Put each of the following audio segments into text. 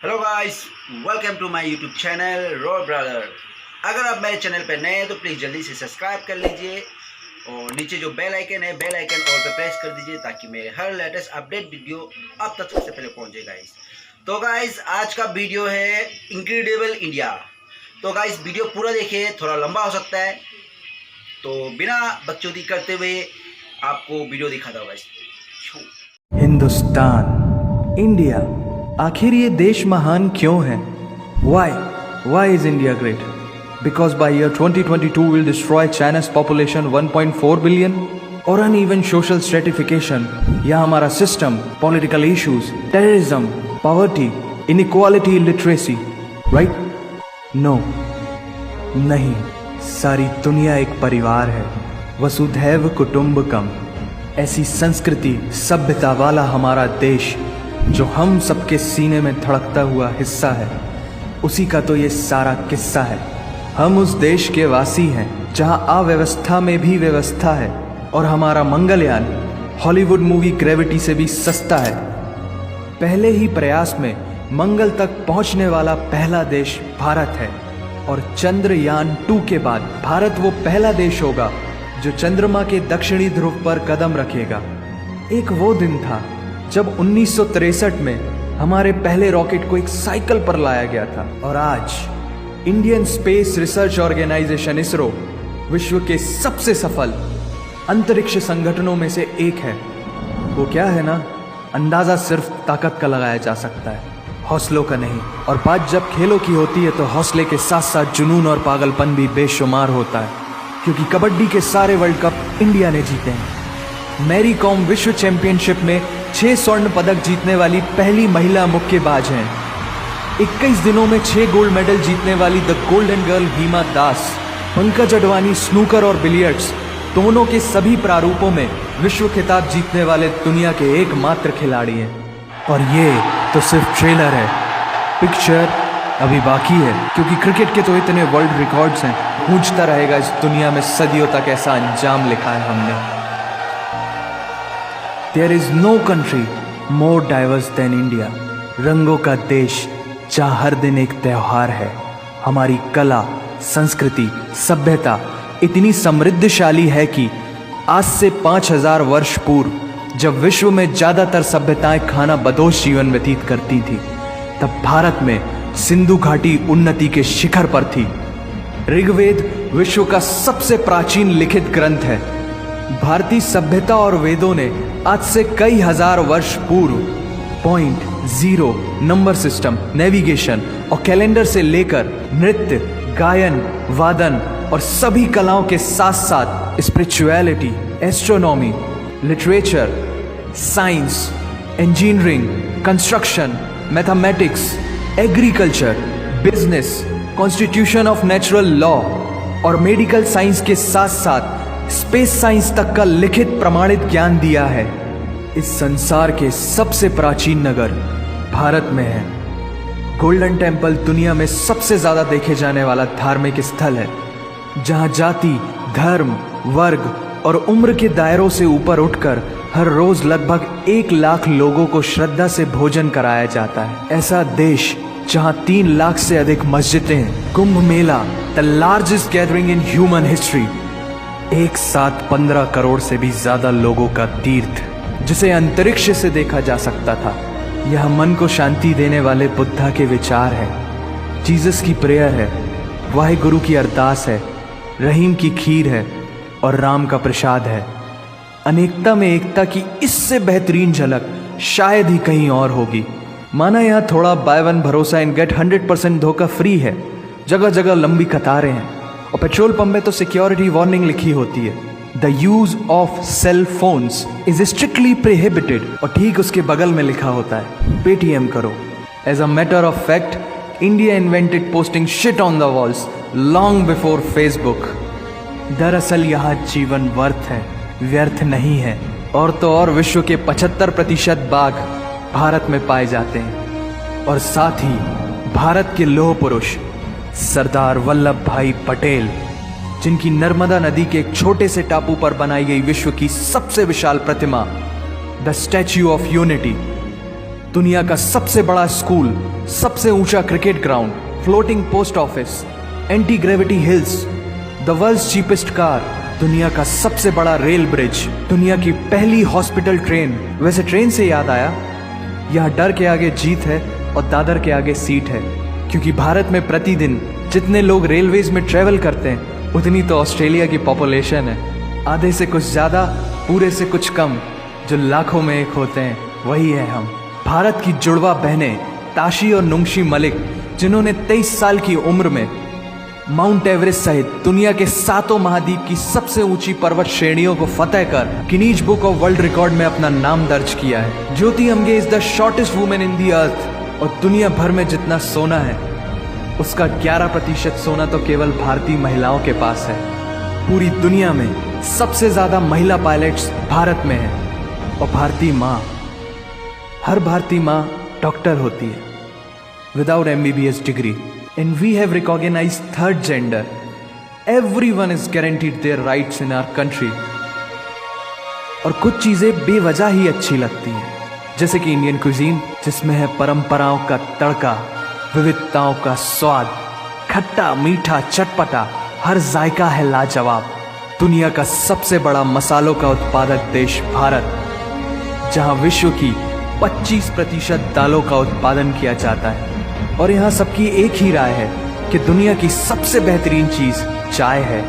Hello guys, welcome to my YouTube channel raw brother. अगर आप मेरे चैनल पर नए हैं तो प्लीज़ जल्दी से सब्सक्राइब कर लीजिए और नीचे जो बेल आइकन है बेल आइकन ऑल पे प्रेस कर दीजिए ताकि मेरे हर लेटेस्ट अपडेट वीडियो आप तक सबसे पहले पहुंचे गाइस। तो गाइस आज का वीडियो है इनक्रेडिबल इंडिया। तो गाइस वीडियो पूरा देखिए, थोड़ा लंबा हो सकता है, तो बिना बकचोदी करते हुए आपको वीडियो दिखाता हूँ गाइस। हिंदुस्तान, इंडिया, आखिर ये देश महान क्यों है? Why is India great? Because by year 2022 we'll destroy China's population 1.4 billion? और uneven social stratification या हमारा system, political issues, terrorism, poverty, inequality, illiteracy, right? No, नहीं, सारी दुनिया एक परिवार है, वसुधैव कुटुंबकम। ऐसी संस्कृति सभ्यता वाला हमारा देश जो हम सबके सीने में धड़कता हुआ हिस्सा है, उसी का तो ये सारा किस्सा है। हम उस देश के वासी हैं जहां अव्यवस्था में भी व्यवस्था है और हमारा मंगलयान हॉलीवुड मूवी ग्रेविटी से भी सस्ता है। पहले ही प्रयास में मंगल तक पहुंचने वाला पहला देश भारत है और चंद्रयान 2 के बाद भारत वो पहला देश होगा जो चंद्रमा के दक्षिणी ध्रुव पर कदम रखेगा। एक वो दिन था जब 1963 में हमारे पहले रॉकेट को एक साइकिल पर लाया गया था और आज Indian space research organisation ISRO विश्व के सबसे सफल अंतरिक्ष संगठनों में से एक है। वो क्या है ना, अंदाजा सिर्फ ताकत का लगाया जा सकता है, हौसलों का नहीं। और बात जब खेलों की होती है तो हौसले के साथ साथ जुनून और पागलपन भी बेशुमार होता है, क्योंकि कबड्डी के सारे वर्ल्ड कप इंडिया ने जीते हैं। मैरी कॉम विश्व चैंपियनशिप में 6 स्वर्ण पदक जीतने वाली पहली महिला मुक्केबाज हैं। 21 दिनों में 6 गोल्ड मेडल जीतने वाली the golden girl Hima Das. Pankaj Advani snooker और बिलियर्ड्स दोनों के सभी प्रारूपों में विश्व खिताब जीतने वाले दुनिया के एकमात्र खिलाड़ी हैं। और ये तो सिर्फ ट्रेलर है, पिक्चर अभी बाकी है, क्योंकि क्रिकेट के तो इतने वर्ल्ड रिकॉर्ड्स हैं, गूंजता रहेगा इस दुनिया में सदियों तक ऐसा अंजाम लिखा है हमने। There is no country more diverse than India. रंगों का देश जहाँ हर दिन एक त्योहार है। हमारी कला, संस्कृति, सभ्यता इतनी समृद्धशाली है कि आज से 5000 वर्ष पूर्व जब विश्व में ज़्यादातर सभ्यताएं खाना बदोश जीवन व्यतीत करती थी, तब भारत में सिंधु घाटी उन्नति के शिखर पर थी। ऋग्वेद विश्व का सबसे प्राचीन लिखित ग्रंथ है। भारतीय सभ्यता और वेदों ने आज से कई हजार वर्ष पूर्व point, zero, number system, navigation और कैलेंडर से लेकर नृत्य, गायन, वादन और सभी कलाओं के साथ साथ spirituality, astronomy, literature, science, engineering, construction, mathematics, agriculture, business, constitution of natural law और मेडिकल साइंस के साथ साथ स्पेस साइंस तक का लिखित प्रमाणित ज्ञान दिया है। इस संसार के सबसे प्राचीन नगर भारत में है। गोल्डन टेम्पल दुनिया में सबसे ज्यादा देखे जाने वाला धार्मिक स्थल है, जहां जाति, धर्म, वर्ग और उम्र के दायरों से ऊपर उठकर हर रोज लगभग 1 लाख लोगों को श्रद्धा से भोजन कराया जाता है। ऐसा देश जहां 3 लाख से अधिक मस्जिदें, Kumbh Mela, the largest gathering in human history, एक साथ 15 करोड़ से भी ज्यादा लोगों का तीर्थ, जिसे अंतरिक्ष से देखा जा सकता था। यह मन को शांति देने वाले बुद्धा के विचार है, जीसस की प्रेयर है, वाहिगुरु की अरदास है, रहीम की खीर है और राम का प्रसाद है। अनेकता में एकता की इससे बेहतरीन झलक शायद ही कहीं और होगी। माना यहाँ थोड़ा बाय वन भरोसा इन गेट 100% धोखा फ्री है, जगह जगह लंबी कतारें हैं और पेट्रोल पंप में तो सिक्योरिटी वार्निंग लिखी होती है, the use of cell phones is strictly prohibited, और ठीक उसके बगल में लिखा होता है पेटीएम करो। As a matter of fact, India invented posting shit on the walls long before Facebook. दरअसल यहाँ जीवन वर्थ है, व्यर्थ नहीं है। और तो और विश्व के 75% बाघ भारत में पाए जाते हैं। और साथ ही भारत के लौह पुरुष सरदार वल्लभ भाई पटेल, जिनकी नर्मदा नदी के एक छोटे से टापू पर बनाई गई विश्व की सबसे विशाल प्रतिमा द स्टैच्यू ऑफ यूनिटी, दुनिया का सबसे बड़ा स्कूल सबसे ऊंचा cricket ground, floating post office, anti gravity hills, the world's cheapest car, दुनिया का सबसे बड़ा रेल ब्रिज, दुनिया की पहली हॉस्पिटल ट्रेन। वैसे ट्रेन से याद आया, यहाँ डर के आगे जीत है और दादर के आगे सीट है, क्योंकि भारत में प्रतिदिन जितने लोग रेलवेज में ट्रेवल करते हैं उतनी तो ऑस्ट्रेलिया की पॉपुलेशन है। आधे से कुछ ज़्यादा, पूरे से कुछ कम, जो लाखों में एक होते हैं वही है हम। भारत की जुड़वा बहनें ताशी और नुंगशी मलिक, जिन्होंने 23 साल की उम्र में माउंट एवरेस्ट सहित दुनिया के 7 महाद्वीप की सबसे ऊंची पर्वत श्रेणियों को फतेह कर Guinness book of world record में अपना नाम दर्ज किया है। Jyoti Amge is the shortest women in the earth, और दुनिया भर में जितना सोना है उसका 11% सोना तो केवल भारतीय महिलाओं के पास है। पूरी दुनिया में सबसे ज्यादा महिला पायलट्स भारत में हैं, और भारतीय माँ, हर भारतीय माँ डॉक्टर होती है without MBBS degree. And we have recognized third gender. Everyone is guaranteed their rights in our country. और कुछ चीजें बेवजह ही अच्छी लगती हैं, जैसे कि इंडियन कुजीन, जिसमें है परंपराओं का तड़का, विविधताओं का स्वाद, खट्टा मीठा चटपटा, हर जायका है लाजवाब। दुनिया का सबसे बड़ा मसालों का उत्पादक देश भारत, जहां विश्व की 25% दालों का उत्पादन किया जाता है। और यहाँ सबकी एक ही राय है कि दुनिया की सबसे बेहतरीन चीज चाय है।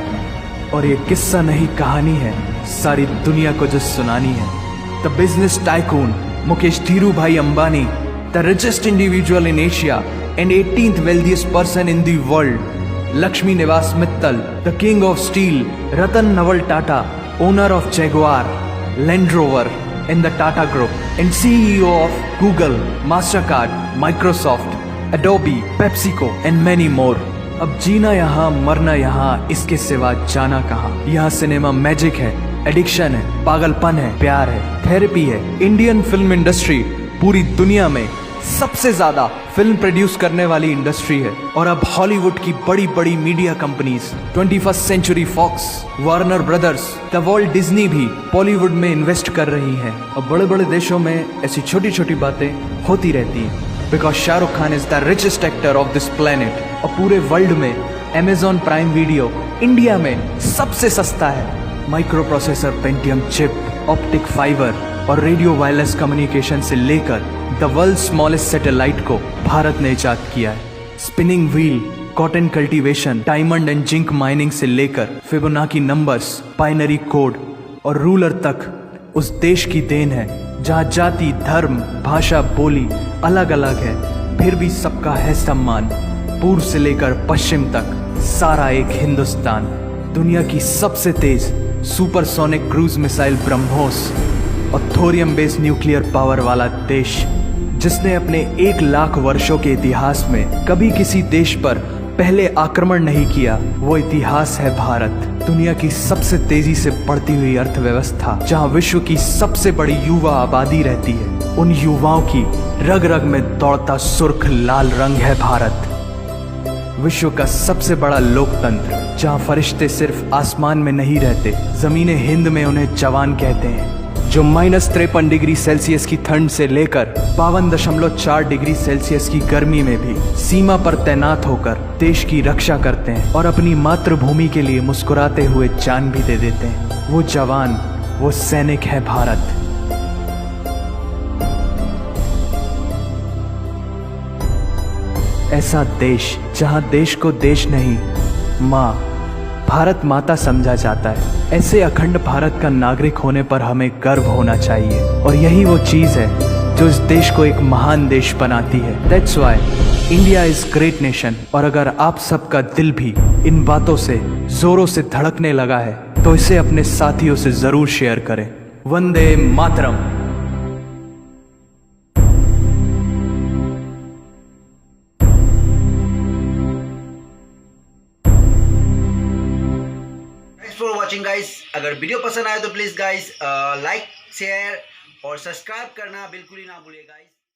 और ये किस्सा नहीं, कहानी है, सारी दुनिया को जो सुनानी है। The business tycoon Mukesh Dhirubhai Ambani, the richest individual in Asia and 18th wealthiest person in the world, Lakshmi Niwas Mittal, the king of steel Ratan Naval Tata, owner of Jaguar, Land Rover in the Tata Group, and CEO of Google, Mastercard, Microsoft, Adobe, PepsiCo and many more. अब जीना यहाँ, मरना यहाँ, इसके सिवा जाना कहाँ। यहाँ cinema magic है, एडिक्शन है, पागलपन है, प्यार है, थेरेपी है। इंडियन फिल्म इंडस्ट्री पूरी दुनिया में सबसे ज्यादा फिल्म प्रोड्यूस करने वाली इंडस्ट्री है। और अब हॉलीवुड की बड़ी बड़ी media companies, 21st Century Fox, Warner Brothers, the Walt Disney भी बॉलीवुड में इन्वेस्ट कर रही हैं। और बड़े बड़े देशों में ऐसी छोटी छोटी बातें होती रहती हैं, because Shahrukh Khan is the richest actor of this planet. और पूरे वर्ल्ड में Amazon प्राइम वीडियो इंडिया में सबसे सस्ता है। Micro processor, Pentium chip, optic fibre और रेडियो वायरलेस कम्युनिकेशन से लेकर द वर्ल्ड स्मॉलेस्ट सैटेलाइट को भारत ने इजाद किया है। Spinning wheel, cotton cultivation, diamond and zinc mining से लेकर फिबोनाची नंबर्स, बाइनरी कोड और रूलर तक उस देश की देन है, जहां जाति, धर्म, भाषा, बोली अलग अलग है, फिर भी सबका है सम्मान। पूर्व से लेकर पश्चिम तक सारा एक हिंदुस्तान। दुनिया की सबसे तेज सुपरसोनिक क्रूज मिसाइल ब्रह्मोस और थोरियम बेस्ड न्यूक्लियर पावर वाला देश, जिसने अपने 1 लाख वर्षों के इतिहास में कभी किसी देश पर पहले आक्रमण नहीं किया, वो इतिहास है भारत। दुनिया की सबसे तेजी से बढ़ती हुई अर्थव्यवस्था, जहां विश्व की सबसे बड़ी युवा आबादी रहती है, उन युवाओं की रग रग में दौड़ता सुर्ख लाल रंग है भारत। विश्व का सबसे बड़ा लोकतंत्र, जहां फरिश्ते सिर्फ आसमान में नहीं रहते, जमीन हिंद में उन्हें जवान कहते हैं, जो -53 डिग्री सेल्सियस की ठंड से लेकर 52.4 डिग्री सेल्सियस की गर्मी में भी सीमा पर तैनात होकर देश की रक्षा करते हैं और अपनी मातृभूमि के लिए मुस्कुराते हुए जान भी दे देते हैं। वो जवान, वो सैनिक है भारत। ऐसा देश जहां देश को देश नहीं, माँ, भारत माता समझा जाता है। ऐसे अखंड भारत का नागरिक होने पर हमें गर्व होना चाहिए, और यही वो चीज है जो इस देश को एक महान देश बनाती है। That's why India is great nation. और अगर आप सबका दिल भी इन बातों से जोरों से धड़कने लगा है, तो इसे अपने साथियों से जरूर शेयर करें। Vande Mataram. For watching guys. अगर वीडियो पसंद आए तो प्लीज गाइस लाइक, शेयर और सब्सक्राइब करना बिल्कुल ही ना भूलिए गाइस।